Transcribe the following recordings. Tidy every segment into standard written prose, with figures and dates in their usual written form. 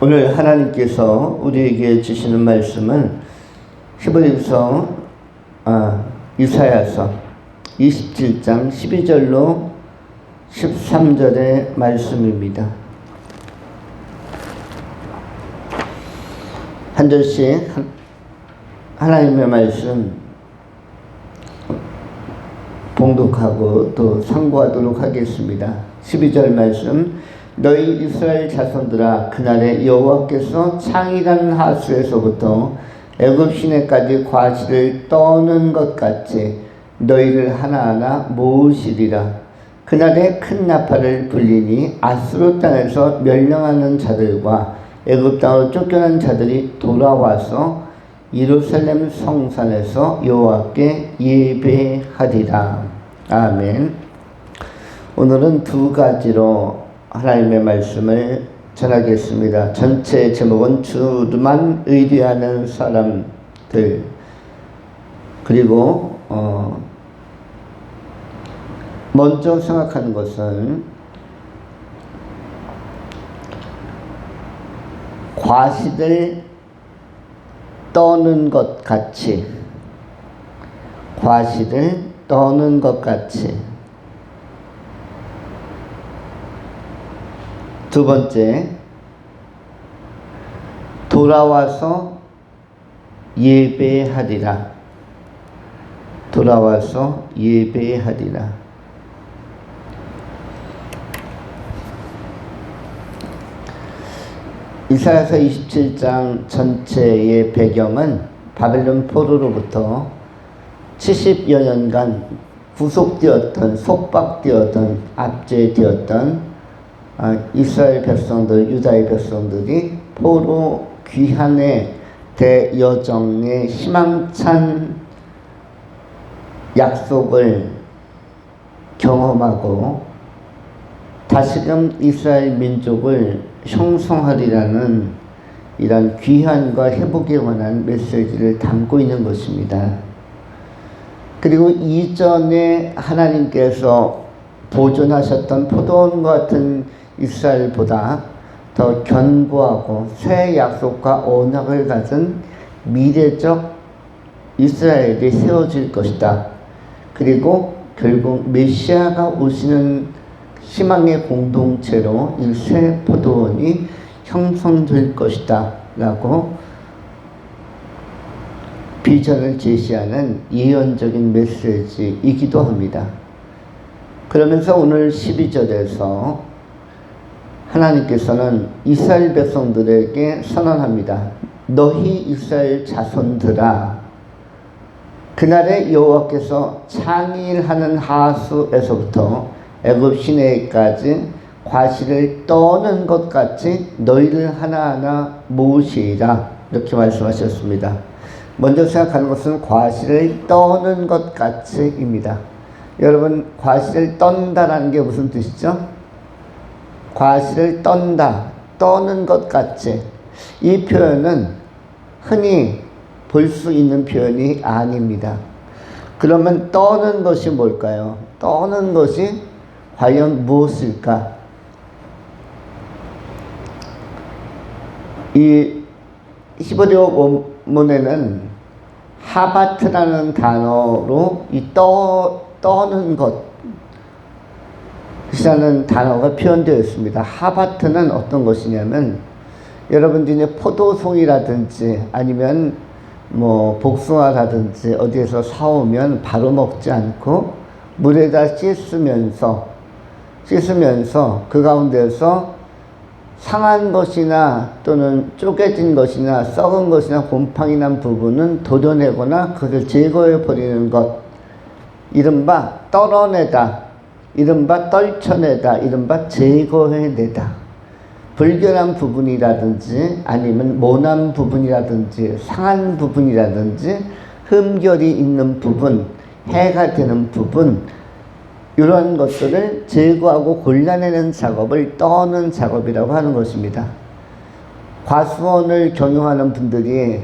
오늘 하나님께서 우리에게 주시는 말씀은 히브리서 이사야서 27장 12절로 13절의 말씀입니다. 한 절씩 하나님의 말씀 봉독하고 또 상고하도록 하겠습니다. 12절 말씀. 너희 이스라엘 자손들아, 그날에 여호와께서 창이라는 하수에서부터 애굽 시내까지 과실을 떠는 것 같이 너희를 하나하나 모으시리라. 그날에 큰 나팔을 불리니 아수르 땅에서 멸망하는 자들과 애굽 땅으로 쫓겨난 자들이 돌아와서 예루살렘 성산에서 여호와께 예배하리라. 아멘. 오늘은 두 가지로 하나님의 말씀을 전하겠습니다. 전체 제목은 주만 의뢰하는 사람들, 그리고 먼저 생각하는 것은 과실을 떠는 것 같이, 과실을 떠는 것 같이. 두 번째, 돌아와서 예배하리라. 돌아와서 예배하리라. 이사야서 27장 전체의 배경은 바벨론 포로로부터 70여 년간 구속되었던, 속박되었던, 압제되었던 이스라엘 백성들, 유다의 백성들이 포로 귀환의 대여정의 희망찬 약속을 경험하고 다시금 이스라엘 민족을 형성하리라는 이런 귀환과 회복에 관한 메시지를 담고 있는 것입니다. 그리고 이전에 하나님께서 보존하셨던 포도원과 같은 이스라엘보다 더 견고하고 새 약속과 언약을 가진 미래적 이스라엘이 세워질 것이다. 그리고 결국 메시아가 오시는 희망의 공동체로 이 새 포도원이 형성될 것이다 라고 비전을 제시하는 예언적인 메시지이기도 합니다. 그러면서 오늘 12절에서 하나님께서는 이스라엘 백성들에게 선언합니다. 너희 이스라엘 자손들아, 그날에 여호와께서 창일하는 하수에서부터 애굽 시내까지 과실을 떠는 것 같이 너희를 하나하나 모으시리라. 이렇게 말씀하셨습니다. 먼저 생각하는 것은 과실을 떠는 것 같이입니다. 여러분, 과실을 떤다라는 게 무슨 뜻이죠? 과실을 떤다, 떠는 것 같이. 이 표현은 흔히 볼 수 있는 표현이 아닙니다. 그러면 떠는 것이 뭘까요? 떠는 것이 과연 무엇일까? 이 히브리어 원문에는 하바트라는 단어로 이 떠는 것 이라는 단어가 표현되어 있습니다. 하바트는 어떤 것이냐면, 여러분들이 포도송이라든지 아니면 복숭아라든지 어디에서 사오면 바로 먹지 않고 물에다 씻으면서 그 가운데서 상한 것이나 또는 쪼개진 것이나 썩은 것이나 곰팡이 난 부분은 도려내거나 그것을 제거해 버리는 것, 이른바 떨어내다, 이른바 떨쳐내다, 이른바 제거해내다. 불결한 부분이라든지 아니면 모난 부분이라든지 상한 부분이라든지 흠결이 있는 부분, 해가 되는 부분, 이런 것들을 제거하고 골라내는 작업을 떠는 작업이라고 하는 것입니다. 과수원을 경영하는 분들이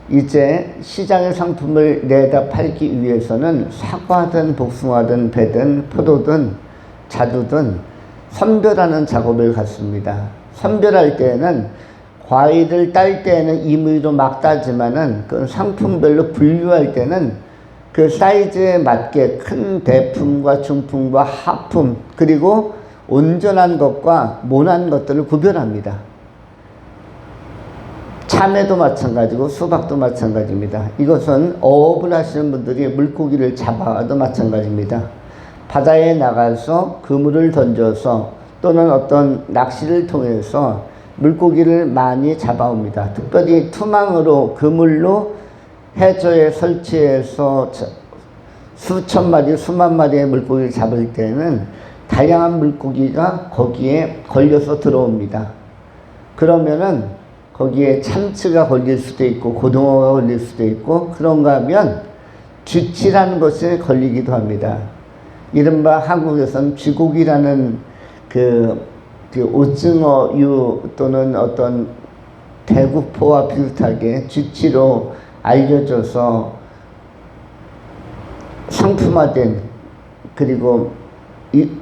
이제 시장의 상품을 내다 팔기 위해서는 사과든 복숭아든 배든 포도든 자두든 선별하는 작업을 갖습니다. 선별할 때에는 과일을 딸 때는 임의로 막 따지만은 그 상품별로 분류할 때는 그 사이즈에 맞게 큰 대품과 중품과 하품 그리고 온전한 것과 모난 것들을 구별합니다. 참외도 마찬가지고 수박도 마찬가지입니다. 이것은 어업을 하시는 분들이 물고기를 잡아도 마찬가지입니다. 바다에 나가서 그물을 던져서 또는 어떤 낚시를 통해서 물고기를 많이 잡아옵니다. 특별히 투망으로 그물로 해저에 설치해서 수천 마리, 수만 마리의 물고기를 잡을 때는 다양한 물고기가 거기에 걸려서 들어옵니다. 그러면은 거기에 참치가 걸릴 수도 있고 고등어가 걸릴 수도 있고 그런가 하면 쥐치라는 것이 걸리기도 합니다. 이른바 한국에서는 쥐고기라는 그 오징어유 또는 어떤 대구포와 비슷하게 쥐치로 알려져서 상품화된 그리고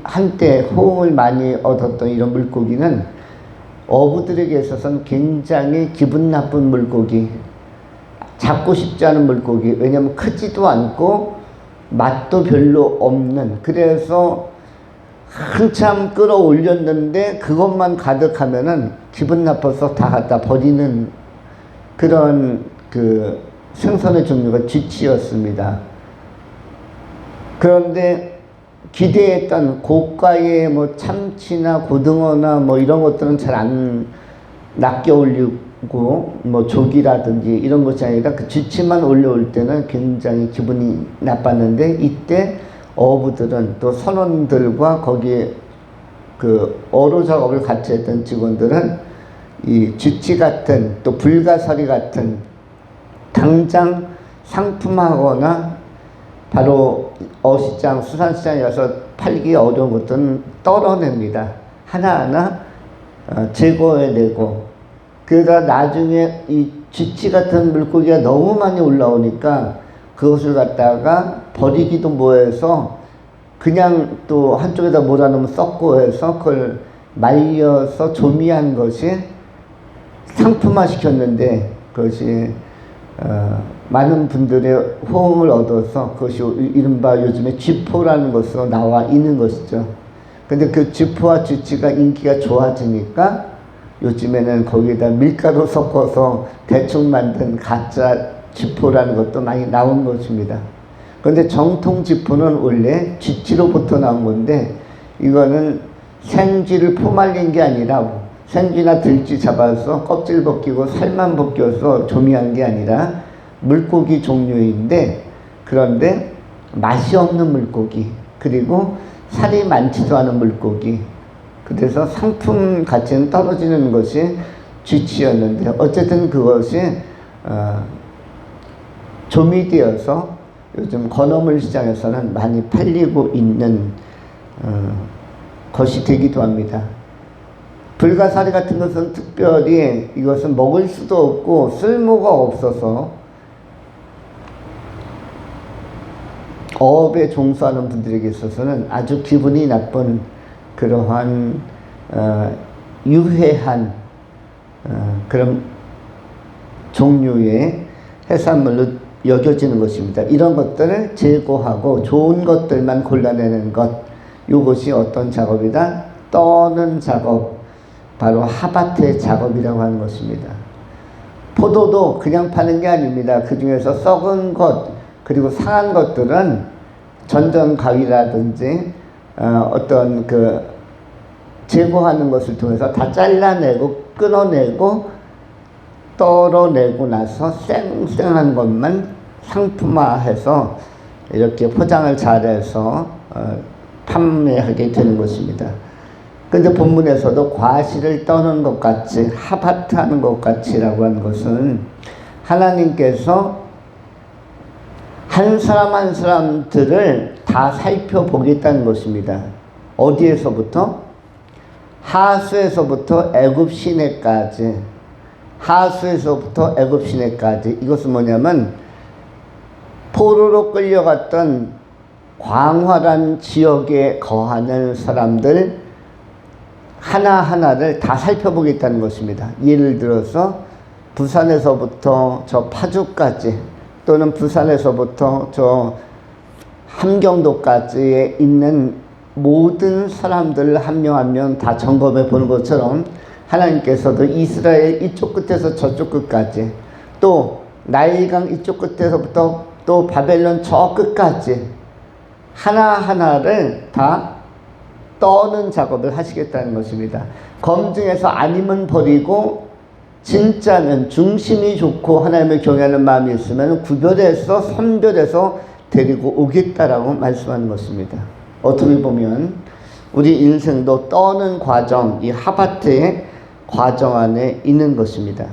한때 호응을 많이 얻었던 이런 물고기는 어부들에게 있어서는 굉장히 기분 나쁜 물고기, 잡고 싶지 않은 물고기. 왜냐하면 크지도 않고 맛도 별로 없는, 그래서 한참 끌어올렸는데 그것만 가득하면은 기분 나빠서 다 갖다 버리는 그런 그 생선의 종류가 쥐치였습니다. 그런데 기대했던 고가의 뭐 참치나 고등어나 뭐 이런 것들은 잘 안 낚여 올리고 뭐 조기라든지 이런 것이 아니라 그 쥐치만 올려올 때는 굉장히 기분이 나빴는데, 이때 어부들은 또 선원들과 거기에 그 어로 작업을 같이 했던 직원들은 이 쥐치 같은 또 불가사리 같은 당장 상품하거나 바로 어시장, 수산시장에 가서 팔기 어려운 것들은 떨어냅니다. 하나하나 제거해내고, 그러다 나중에 이 쥐치 같은 물고기가 너무 많이 올라오니까 그것을 갖다가 버리기도 뭐해서 그냥 또 한쪽에다 몰아놓으면 썩고 해서 그걸 말려서 조미한 것이 상품화 시켰는데, 그것이 많은 분들의 호응을 얻어서 그것이 이른바 요즘에 쥐포라는 것으로 나와 있는 것이죠. 근데 그 쥐포와 쥐치가 인기가 좋아지니까 요즘에는 거기에다 밀가루 섞어서 대충 만든 가짜 쥐포라는 것도 많이 나온 것입니다. 그런데 정통 쥐포는 원래 쥐치로부터 나온 건데, 이거는 생쥐를 포말린 게 아니라 생쥐나 들쥐 잡아서 껍질 벗기고 살만 벗겨서 조미한 게 아니라 물고기 종류인데, 그런데 맛이 없는 물고기, 그리고 살이 많지도 않은 물고기, 그래서 상품 가치는 떨어지는 것이 쥐치였는데, 어쨌든 그것이 조미되어서 요즘 건어물 시장에서는 많이 팔리고 있는 것이 되기도 합니다. 불가사리 같은 것은 특별히 이것은 먹을 수도 없고 쓸모가 없어서 어업에 종사하는 분들에게 있어서는 아주 기분이 나쁜 그러한 유해한 그런 종류의 해산물로 여겨지는 것입니다. 이런 것들을 제거하고 좋은 것들만 골라내는 것, 이것이 어떤 작업이다? 떠는 작업, 바로 하바트 작업이라고 하는 것입니다. 포도도 그냥 파는 게 아닙니다. 그 중에서 썩은 것 그리고 상한 것들은 전전가위라든지 어떤 그 제거하는 것을 통해서 다 잘라내고 끊어내고 떨어내고 나서 쌩쌩한 것만 상품화해서 이렇게 포장을 잘해서 판매하게 되는 것입니다. 근데 본문에서도 과실을 떠는 것 같이, 하바트 하는 것 같이라고 하는 것은 하나님께서 한 사람 한 사람들을 다 살펴보겠다는 것입니다. 어디에서부터? 하수에서부터 애굽 시내까지. 하수에서부터 애굽 시내까지. 이것은 뭐냐면 포로로 끌려갔던 광활한 지역에 거하는 사람들 하나하나를 다 살펴보겠다는 것입니다. 예를 들어서 부산에서부터 저 파주까지 또는 부산에서부터 저 함경도까지에 있는 모든 사람들을 한 명 한 명 다 점검해 보는 것처럼 하나님께서도 이스라엘 이쪽 끝에서 저쪽 끝까지 또 나일강 이쪽 끝에서부터 또 바벨론 저 끝까지 하나하나를 다 떠는 작업을 하시겠다는 것입니다. 검증해서 아니면 버리고 진짜는 중심이 좋고 하나님을 경외하는 마음이 있으면 구별해서 선별해서 데리고 오겠다라고 말씀하는 것입니다. 어떻게 보면 우리 인생도 떠는 과정, 이 하바트의 과정 안에 있는 것입니다.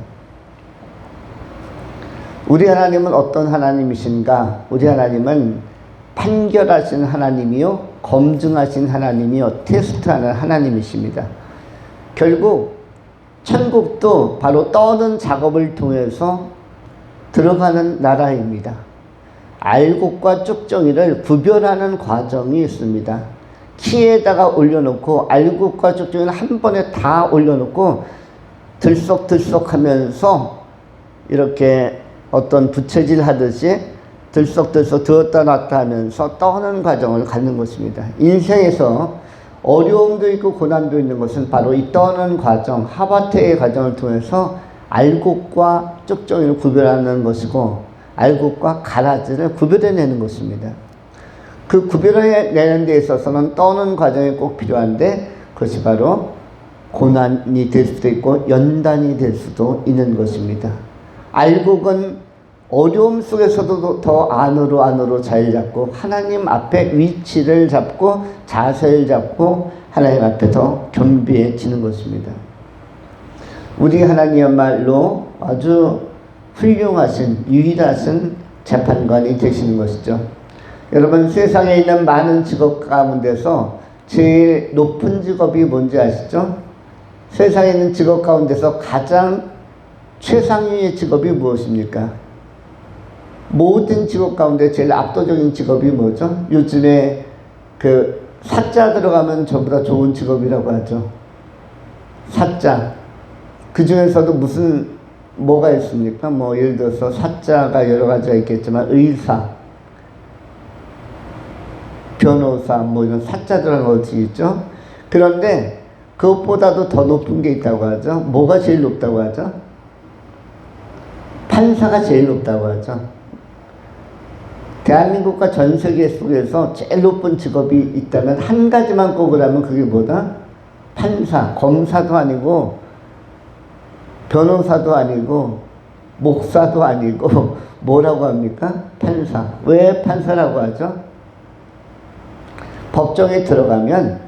우리 하나님은 어떤 하나님이신가? 우리 하나님은 판결하신 하나님이요, 검증하신 하나님이요, 테스트하는 하나님이십니다. 결국 천국도 바로 떠는 작업을 통해서 들어가는 나라입니다. 알곡과 쭉정이를 구별하는 과정이 있습니다. 키에다가 올려놓고 알곡과 쭉정이를 한 번에 다 올려놓고 들썩들썩 하면서 이렇게 어떤 부채질 하듯이 들썩들썩 들었다 놨다 하면서 떠는 과정을 갖는 것입니다. 인생에서 어려움도 있고 고난도 있는 것은 바로 이 떠는 과정, 하바테의 과정을 통해서 알곡과 쭉정이를 구별하는 것이고 알곡과 가라지를 구별해내는 것입니다. 그 구별해내는 데 있어서는 떠는 과정이 꼭 필요한데 그것이 바로 고난이 될 수도 있고 연단이 될 수도 있는 것입니다. 알곡은 어려움 속에서도 더 안으로 잘 잡고 하나님 앞에 위치를 잡고 자세를 잡고 하나님 앞에 더 겸비해지는 것입니다. 우리 하나님이야말로 아주 훌륭하신 유일하신 재판관이 되시는 것이죠. 여러분 세상에 있는 많은 직업 가운데서 제일 높은 직업이 뭔지 아시죠? 세상에 있는 직업 가운데서 가장 최상위의 직업이 무엇입니까? 모든 직업 가운데 제일 압도적인 직업이 뭐죠? 요즘에 그 사자 들어가면 저보다 좋은 직업이라고 하죠. 사자. 그 중에서도 뭐가 있습니까? 뭐 예를 들어서 사자가 여러 가지가 있겠지만 의사, 변호사 뭐 이런 사자 들어가는 것이 있죠. 그런데 그것보다도 더 높은 게 있다고 하죠. 뭐가 제일 높다고 하죠? 판사가 제일 높다고 하죠. 대한민국과 전 세계 속에서 제일 높은 직업이 있다면 한 가지만 꼽으라면 그게 뭐다? 판사, 검사도 아니고 변호사도 아니고 목사도 아니고 뭐라고 합니까? 판사. 왜 판사라고 하죠? 법정에 들어가면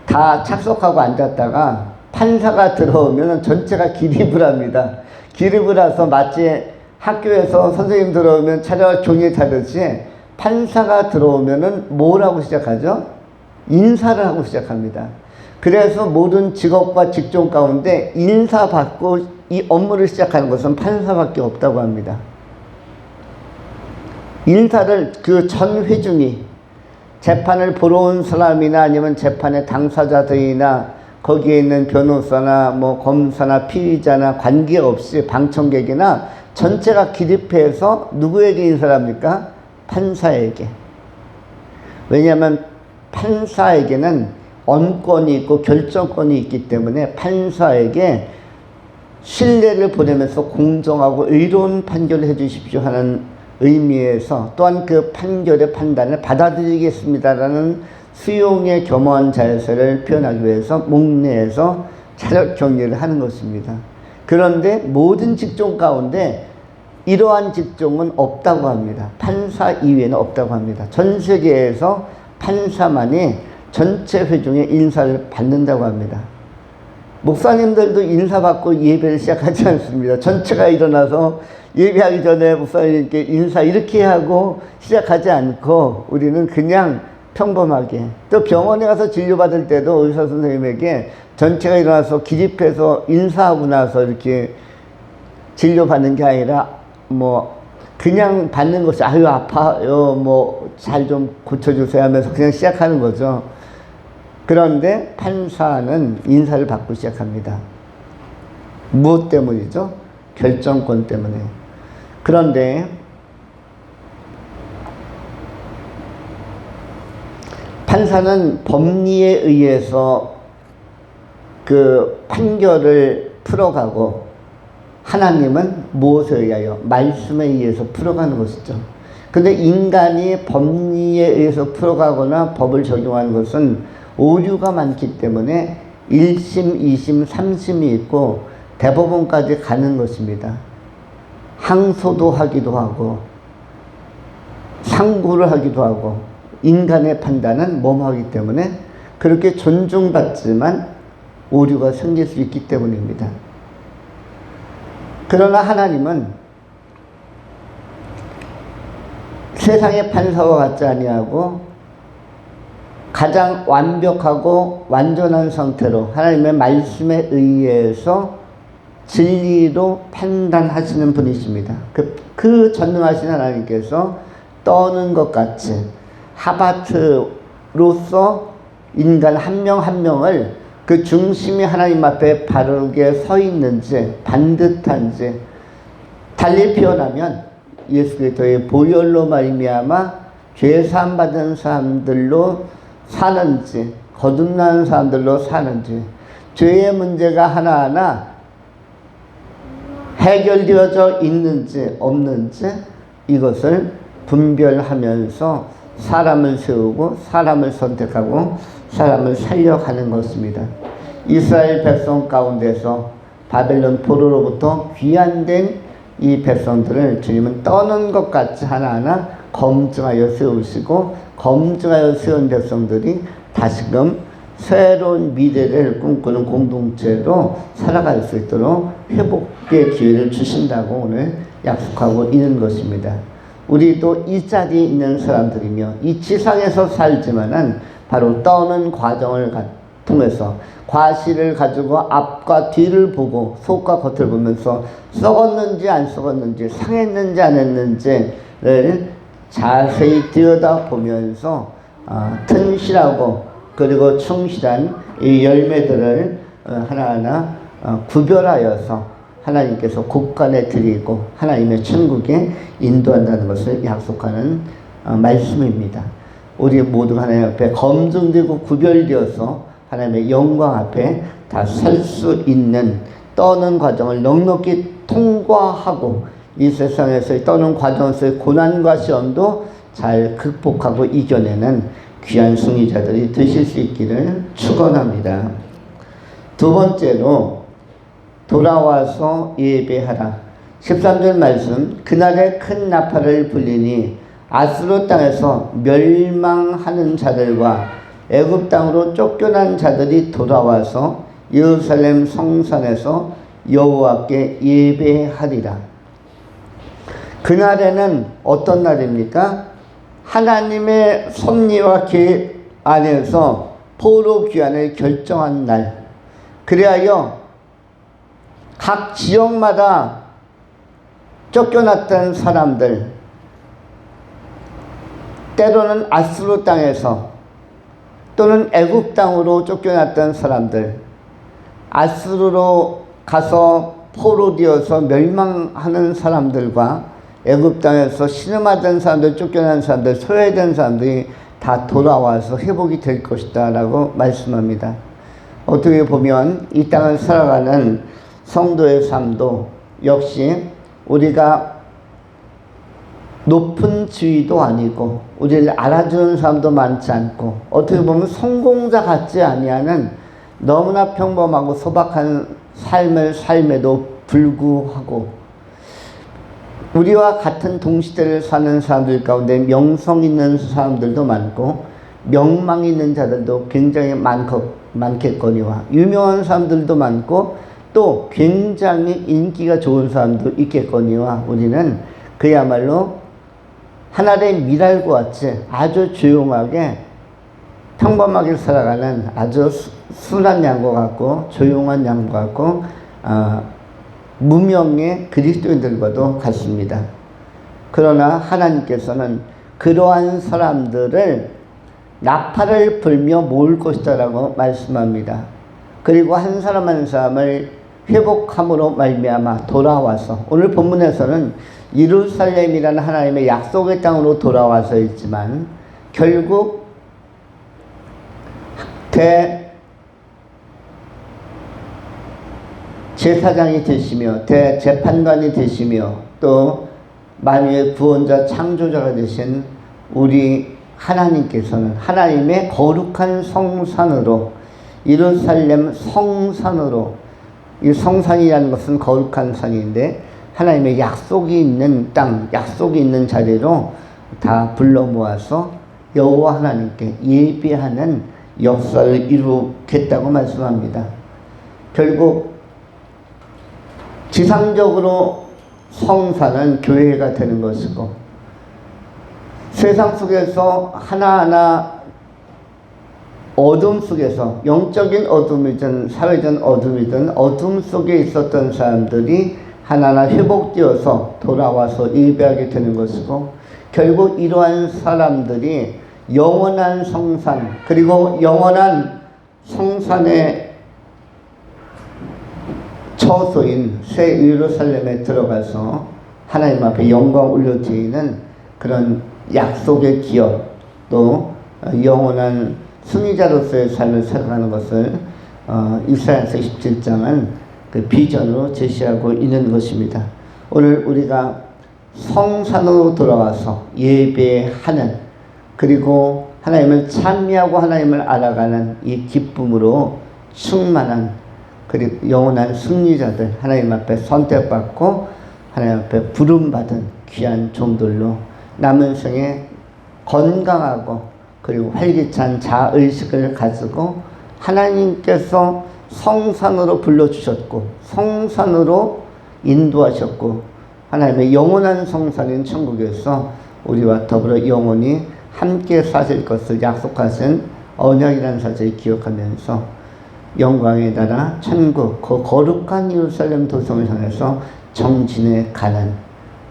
다 착석하고 앉았다가 판사가 들어오면 전체가 기립을 합니다. 기립을 해서 마치 학교에서 선생님 들어오면 차려 종이 타듯이 판사가 들어오면은 뭘 하고 시작하죠? 인사를 하고 시작합니다. 그래서 모든 직업과 직종 가운데 인사받고 이 업무를 시작하는 것은 판사밖에 없다고 합니다. 인사를 그 전 회중이 재판을 보러 온 사람이나 아니면 재판의 당사자들이나 거기에 있는 변호사나 뭐 검사나 피의자나 관계없이 방청객이나 전체가 기립해서 누구에게 인사를 합니까? 판사에게. 왜냐하면 판사에게는 언권이 있고 결정권이 있기 때문에 판사에게 신뢰를 보내면서 공정하고 의로운 판결을 해주십시오 하는 의미에서 또한 그 판결의 판단을 받아들이겠습니다라는 수용의 겸허한 자세를 표현하기 위해서 목례에서 차렷 경례를 하는 것입니다. 그런데 모든 직종 가운데 이러한 직종은 없다고 합니다. 판사 이외에는 없다고 합니다. 전 세계에서 판사만이 전체 회중의 인사를 받는다고 합니다. 목사님들도 인사받고 예배를 시작하지 않습니다. 전체가 일어나서 예배하기 전에 목사님께 인사 이렇게 하고 시작하지 않고 우리는 그냥 평범하게, 또 병원에 가서 진료받을 때도 의사 선생님에게 전체가 일어나서 기립해서 인사하고 나서 이렇게 진료받는 게 아니라 뭐 그냥 받는 것이 아유 아파요 뭐 잘 좀 고쳐주세요 하면서 그냥 시작하는 거죠. 그런데 판사는 인사를 받고 시작합니다. 무엇 때문이죠? 결정권 때문에. 그런데 판사는 법리에 의해서 그 판결을 풀어가고, 하나님은 무엇에 의하여? 말씀에 의해서 풀어가는 것이죠. 근데 인간이 법리에 의해서 풀어가거나 법을 적용하는 것은 오류가 많기 때문에 1심, 2심, 3심이 있고 대법원까지 가는 것입니다. 항소도 하기도 하고 상고를 하기도 하고, 인간의 판단은 몸하기 때문에 그렇게 존중받지만 오류가 생길 수 있기 때문입니다. 그러나 하나님은 세상의 판사와 같지 아니하고 가장 완벽하고 완전한 상태로 하나님의 말씀에 의해서 진리로 판단하시는 분이십니다. 그 전능하신 하나님께서 떠는 것 같이 하바트로서 인간 한 명 한 명을 그 중심이 하나님 앞에 바르게 서 있는지 반듯한지, 달리 표현하면 예수 그리스도의 보혈로 말미암아 죄 사함 받은 사람들로 사는지 거듭난 사람들로 사는지, 죄의 문제가 하나하나 해결되어져 있는지 없는지, 이것을 분별하면서 사람을 세우고 사람을 선택하고 사람을 살려가는 것입니다. 이스라엘 백성 가운데서 바벨론 포로로부터 귀환된 이 백성들을 주님은 떠는 것 같이 하나하나 검증하여 세우시고, 검증하여 세운 백성들이 다시금 새로운 미래를 꿈꾸는 공동체로 살아갈 수 있도록 회복의 기회를 주신다고 오늘 약속하고 있는 것입니다. 우리도 이 자리에 있는 사람들이며 이 지상에서 살지만은 바로 떠는 과정을 통해서 과실을 가지고 앞과 뒤를 보고 속과 겉을 보면서 썩었는지 안 썩었는지, 상했는지 안 했는지를 자세히 들여다보면서 튼실하고 그리고 충실한 이 열매들을 하나하나 구별하여서 하나님께서 곳간에 드리고 하나님의 천국에 인도한다는 것을 약속하는 말씀입니다. 우리 모두가 하나님 앞에 검증되고 구별되어서 하나님의 영광 앞에 다 설 수 있는 떠는 과정을 넉넉히 통과하고, 이 세상에서의 떠는 과정에서의 고난과 시험도 잘 극복하고 이겨내는 귀한 승리자들이 되실 수 있기를 축원합니다. 두 번째로 돌아와서 예배하라. 13절 말씀, 그날에 큰 나팔을 불리니 아수르 땅에서 멸망하는 자들과 애굽 땅으로 쫓겨난 자들이 돌아와서 예루살렘 성산에서 여호와께 예배하리라. 그날에는 어떤 날입니까? 하나님의 섭리와 계획 안에서 포로 귀환을 결정한 날. 그리하여 각 지역마다 쫓겨났던 사람들, 때로는 아수르 땅에서 또는 애굽 땅으로 쫓겨났던 사람들, 아수르로 가서 포로 되어서 멸망하는 사람들과 애굽 땅에서 신음하던 사람들, 쫓겨난 사람들, 소외된 사람들이 다 돌아와서 회복이 될 것이다 라고 말씀합니다. 어떻게 보면 이 땅을 살아가는 성도의 삶도 역시 우리가 높은 지위도 아니고 우리를 알아주는 사람도 많지 않고, 어떻게 보면 성공자 같지 아니하는 너무나 평범하고 소박한 삶을 삶에도 불구하고, 우리와 같은 동시대를 사는 사람들 가운데 명성 있는 사람들도 많고 명망 있는 자들도 굉장히 많겠거니와, 유명한 사람들도 많고 또 굉장히 인기가 좋은 사람도 있겠거니와, 우리는 그야말로 하늘의 미랄과 같이 아주 조용하게 평범하게 살아가는 아주 순한 양과 같고 조용한 양과 같고 무명의 그리스도인들과도 같습니다. 그러나 하나님께서는 그러한 사람들을 나팔을 불며 모을 것이다라고 말씀합니다. 그리고 한 사람 한 사람을 회복함으로 말미암아 돌아와서, 오늘 본문에서는 예루살렘이라는 하나님의 약속의 땅으로 돌아와서 있지만 결국 대제사장이 되시며 대재판관이 되시며 또 만유의 구원자 창조자가 되신 우리 하나님께서는 하나님의 거룩한 성산으로, 예루살렘 성산으로, 이 성산이라는 것은 거룩한 산인데 하나님의 약속이 있는 땅, 약속이 있는 자리로 다 불러 모아서 여호와 하나님께 예배하는 역사를 이루겠다고 말씀합니다. 결국 지상적으로 성산은 교회가 되는 것이고, 세상 속에서 하나하나 어둠 속에서, 영적인 어둠이든 사회적 어둠이든 어둠 속에 있었던 사람들이 하나하나 회복되어서 돌아와서 예배하게 되는 것이고, 결국 이러한 사람들이 영원한 성산, 그리고 영원한 성산의 처소인 새 예루살렘에 들어가서 하나님 앞에 영광 올려드리는 그런 약속의 기업, 또 영원한 승리자로서의 삶을 살아가는 것을 이사야서 27장은 그 비전으로 제시하고 있는 것입니다. 오늘 우리가 성산으로 돌아와서 예배하는, 그리고 하나님을 찬미하고 하나님을 알아가는 이 기쁨으로 충만한, 그리고 영원한 승리자들, 하나님 앞에 선택받고 하나님 앞에 부름받은 귀한 종들로 남은 생에 건강하고 그리고 활기찬 자의식을 가지고 하나님께서 성산으로 불러주셨고 성산으로 인도하셨고 하나님의 영원한 성산인 천국에서 우리와 더불어 영원히 함께 사실 것을 약속하신 언약이라는 사실을 기억하면서 영광의 나라 천국, 그 거룩한 예루살렘 도성을 향해서 정진해 가는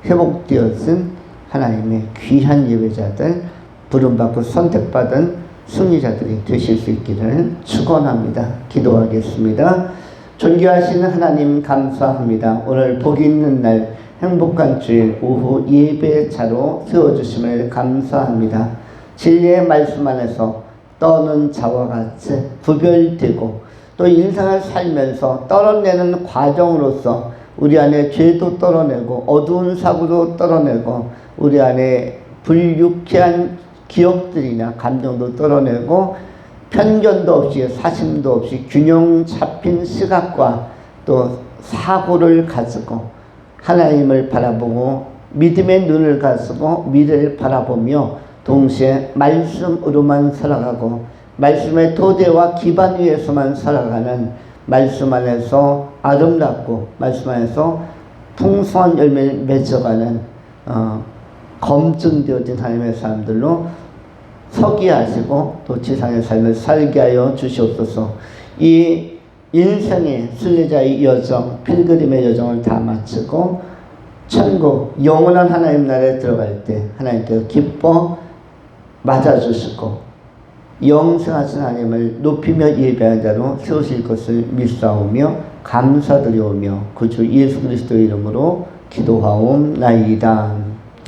회복되어진 하나님의 귀한 예배자들, 부름받고 선택받은 승리자들이 되실 수 있기를 축원합니다. 기도하겠습니다. 존귀하신 하나님 감사합니다. 오늘 복이 있는 날 행복한 주일 오후 예배자로 세워주심을 감사합니다. 진리의 말씀 안에서 떠는 자와 같이 구별되고 또 인생을 살면서 떨어내는 과정으로서 우리 안에 죄도 떨어내고 어두운 사고도 떨어내고 우리 안에 불유쾌한 기억들이나 감정도 떨어내고 편견도 없이 사심도 없이 균형 잡힌 시각과 또 사고를 가지고 하나님을 바라보고 믿음의 눈을 가지고 미래를 바라보며 동시에 말씀으로만 살아가고 말씀의 토대와 기반 위에서만 살아가는, 말씀 안에서 아름답고 말씀 안에서 풍성한 열매를 맺어가는 검증되어진 하나님의 사람들로 서게 하시고 또 지상의 삶을 살게 하여 주시옵소서. 이 인생의 순례자의 여정, 필그림의 여정을 다 마치고 천국 영원한 하나님 나라에 들어갈 때 하나님께서 기뻐 맞아주시고 영생하신 하나님을 높이며 예배하는 자로 세우실 것을 믿사오며 감사드리오며 그 주 예수 그리스도의 이름으로 기도하옵나이다.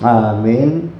아멘.